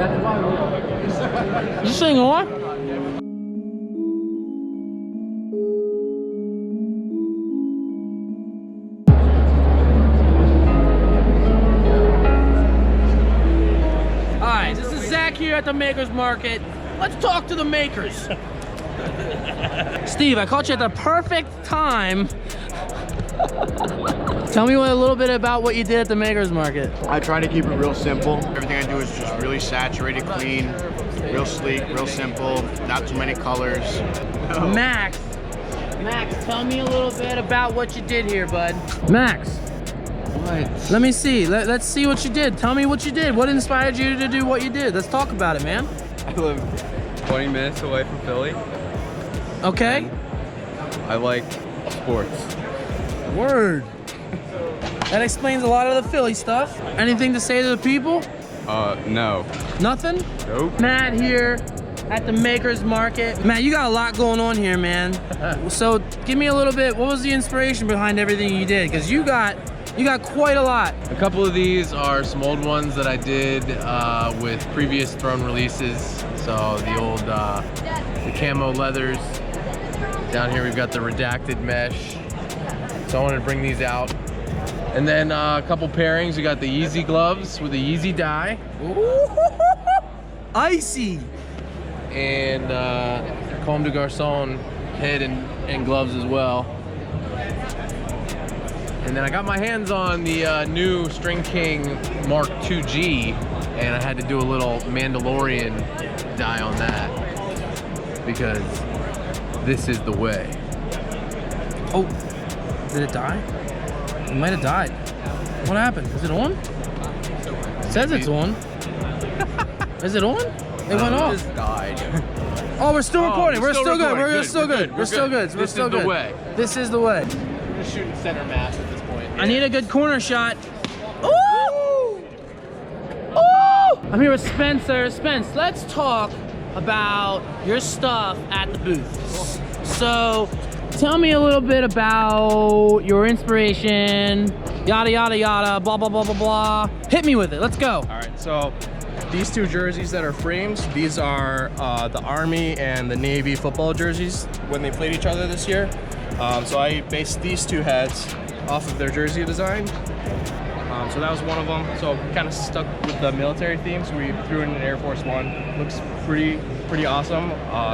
Is this thing on? Alright, this is Zach here at the Makers Market. Let's talk to the makers. Steve, I caught you at the perfect time. Tell me a little bit about what you did at the Makers Market. I try to keep it real simple. Everything I do is just really saturated, clean, real sleek, real simple, not too many colors. Max, tell me a little bit about what you did here, bud. Max. What? Let me see. Let's see what you did. Tell me what you did. What inspired you to do what you did? Let's talk about it, man. I live 20 minutes away from Philly. Okay. I like sports. Word. That explains a lot of the Philly stuff. Anything to say to the people? No. Nothing? Nope. Matt here at the Makers Market. Matt, you got a lot going on here, man. So give me a little bit, what was the inspiration behind everything you did? Because you got quite a lot. A couple of these are some old ones that I did with previous Throne releases. So the old the camo leathers. Down here we've got the redacted mesh. So I wanted to bring these out. And then a couple pairings. We got the Yeezy gloves with the Yeezy dye. Ooh, icy. And Comme des Garçons head and gloves as well. And then I got my hands on the new String King Mark II-G, and I had to do a little Mandalorian dye on that because this is the way. Oh, did it die? It might have died. What happened? Is it on? It says it's on. Is it on? It went off. Just died. Oh, we're still recording. We're still good. recording. We're still good. We're still good. We're still good. This is the way. This is the way. We're just shooting center mass at this point. I need a good corner shot. Ooh! Ooh! I'm here with Spencer. Spence, let's talk about your stuff at the booth. So, tell me a little bit about your inspiration, yada, yada, yada, blah, blah, blah, blah, blah. Hit me with it. Let's go. All right, so these two jerseys that are frames, these are the Army and the Navy football jerseys when they played each other this year. So I based these two heads off of their jersey design. So that was one of them. So kind of stuck with the military theme, so we threw in an Air Force One. Looks pretty awesome.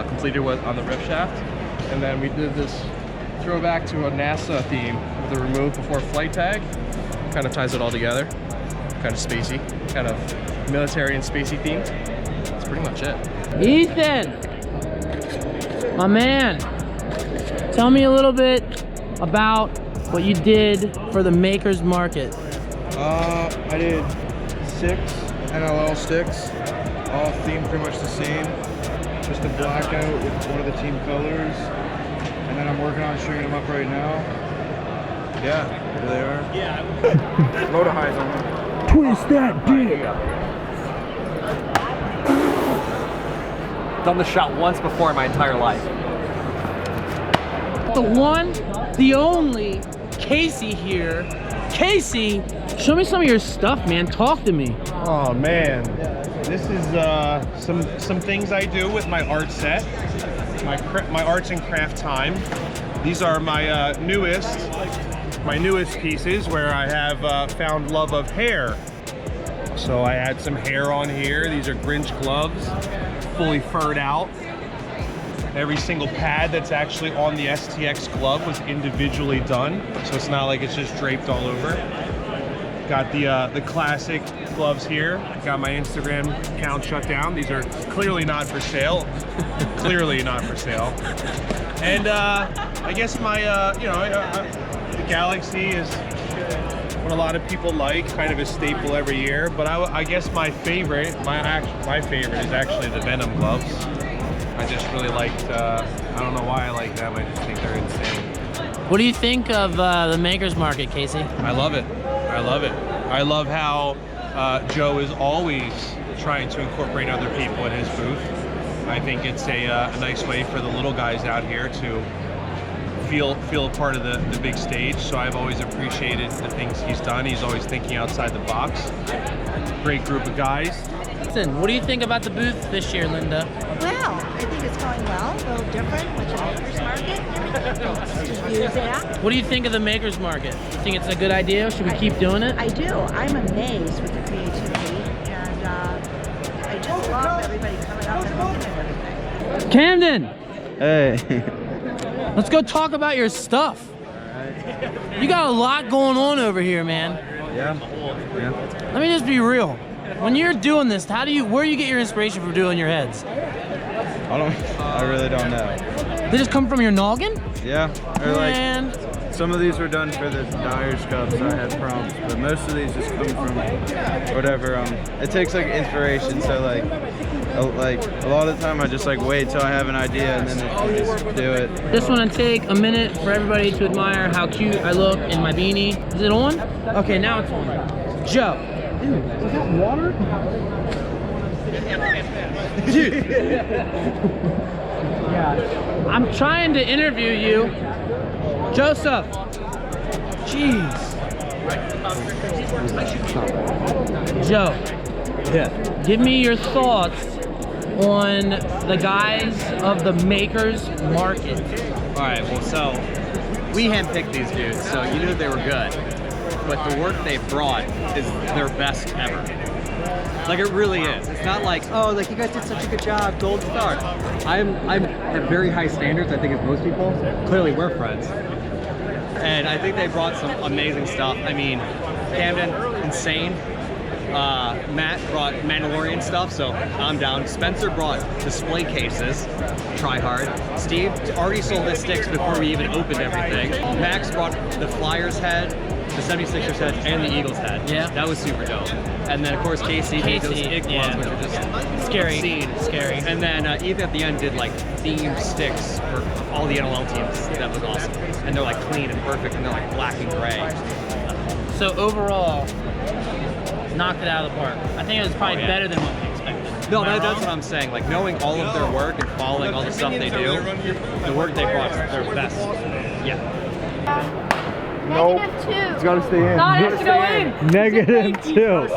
Completed on the rip shaft. And then we did this throwback to a NASA theme with the remove before flight tag. Kind of ties it all together. Kind of spacey, kind of military and spacey themed. That's pretty much it. Ethan, my man, tell me a little bit about what you did for the Makers Market. I did 6 NLL sticks, all themed pretty much the same. Just a blackout with one of the team colors. And then I'm working on stringing them up right now. Yeah, here they are. Yeah. Motor highs on them. Twist that dick. Done the shot once before in my entire life. The one, the only, Casey here. Casey, show me some of your stuff, man. Talk to me. Oh man, this is some things I do with my art set, my arts and craft time. These are my newest pieces where I have found love of hair. So I had some hair on here. These are Grinch gloves, fully furred out. Every single pad that's actually on the STX glove was individually done, so it's not like it's just draped all over. Got the classic gloves here. Got my Instagram account shut down. These are clearly not for sale. Clearly not for sale. And I guess my the Galaxy is what a lot of people like, kind of a staple every year. But I guess my favorite is actually the Venom gloves. I just really liked, I don't know why I like them, I just think they're insane. What do you think of the Makers Market, Casey? I love it. I love it. I love how Joe is always trying to incorporate other people in his booth. I think it's a nice way for the little guys out here to feel a part of the big stage. So I've always appreciated the things he's done. He's always thinking outside the box. Great group of guys. Listen, what do you think about the booth this year, Linda? Well, I think it's going well, a little different with the Makers Market. To use that. What do you think of the Makers Market? You think it's a good idea? Should we keep doing it? I do. I'm amazed with the creativity, and I just love everybody coming up and looking at everything. Camden, Hey. let's go talk about your stuff. You got a lot going on over here, man. Yeah. Let me just be real. When you're doing this, where do you get your inspiration for doing your heads? I really don't know. They just come from your noggin? Yeah. Or like Man. some of these were done for the Dyers Cup, so I had prompts, but most of these just come from whatever. It takes like inspiration, so like a lot of the time I just like wait till I have an idea and then I just do it. Just want to take a minute for everybody to admire how cute I look in my beanie. Is it on? Okay, now it's on. Joe. Ew, is that water? Dude. Yeah. I'm trying to interview you. Joseph. Jeez. Joe. Yeah. Give me your thoughts on the guys of the Makers Market. All right, well, so we handpicked these dudes, so you knew they were good. But the work they brought is their best ever. Like, it really is. It's not like, oh, like, you guys did such a good job, gold star. I'm at very high standards, I think, as most people. Clearly, we're friends. And I think they brought some amazing stuff. I mean, Camden, insane. Matt brought Mandalorian stuff, so I'm down. Spencer brought display cases, try hard. Steve already sold his sticks before we even opened everything. Max brought the Flyers head, the 76ers head, and the Eagles head. Yeah. That was super dope. And then, of course, Casey made those ig ones, which are just Scary. obscene. Scary. And then Ethan at the end did like themed sticks for all the NLL teams. That was awesome. And they're like clean and perfect, and they're like black and gray. So overall, knocked it out of the park. I think it was probably better than what we expected. No, Am I that's wrong? what I'm saying. Like, knowing all of their work and following all the stuff they do, the work they brought is their best. Yeah. -2. It's gotta stay in. No, it has to go in. -2.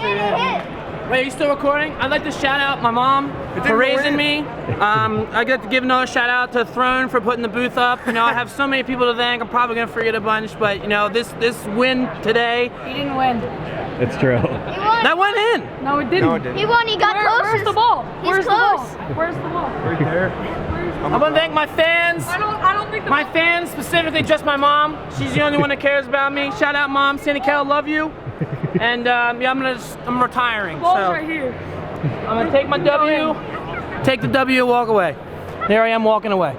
Wait, are you still recording? I'd like to shout out my mom for raising me. I get to give another shout out to Throne for putting the booth up. You know, I have so many people to thank. I'm probably gonna forget a bunch, but you know, this win today. He didn't win. It's true. He won. That went in. No, it didn't. No, it didn't. He won. He got closest. Where's the ball? Where's the ball? Where's the ball? Right there. I want to thank my fans. I don't think the My fans, specifically just my mom. She's the only one that cares about me. Shout out, Mom. Sandy Kell, love you. And yeah, I'm retiring. ball's So right here. I'm gonna take my W, take the W, walk away. There I am walking away.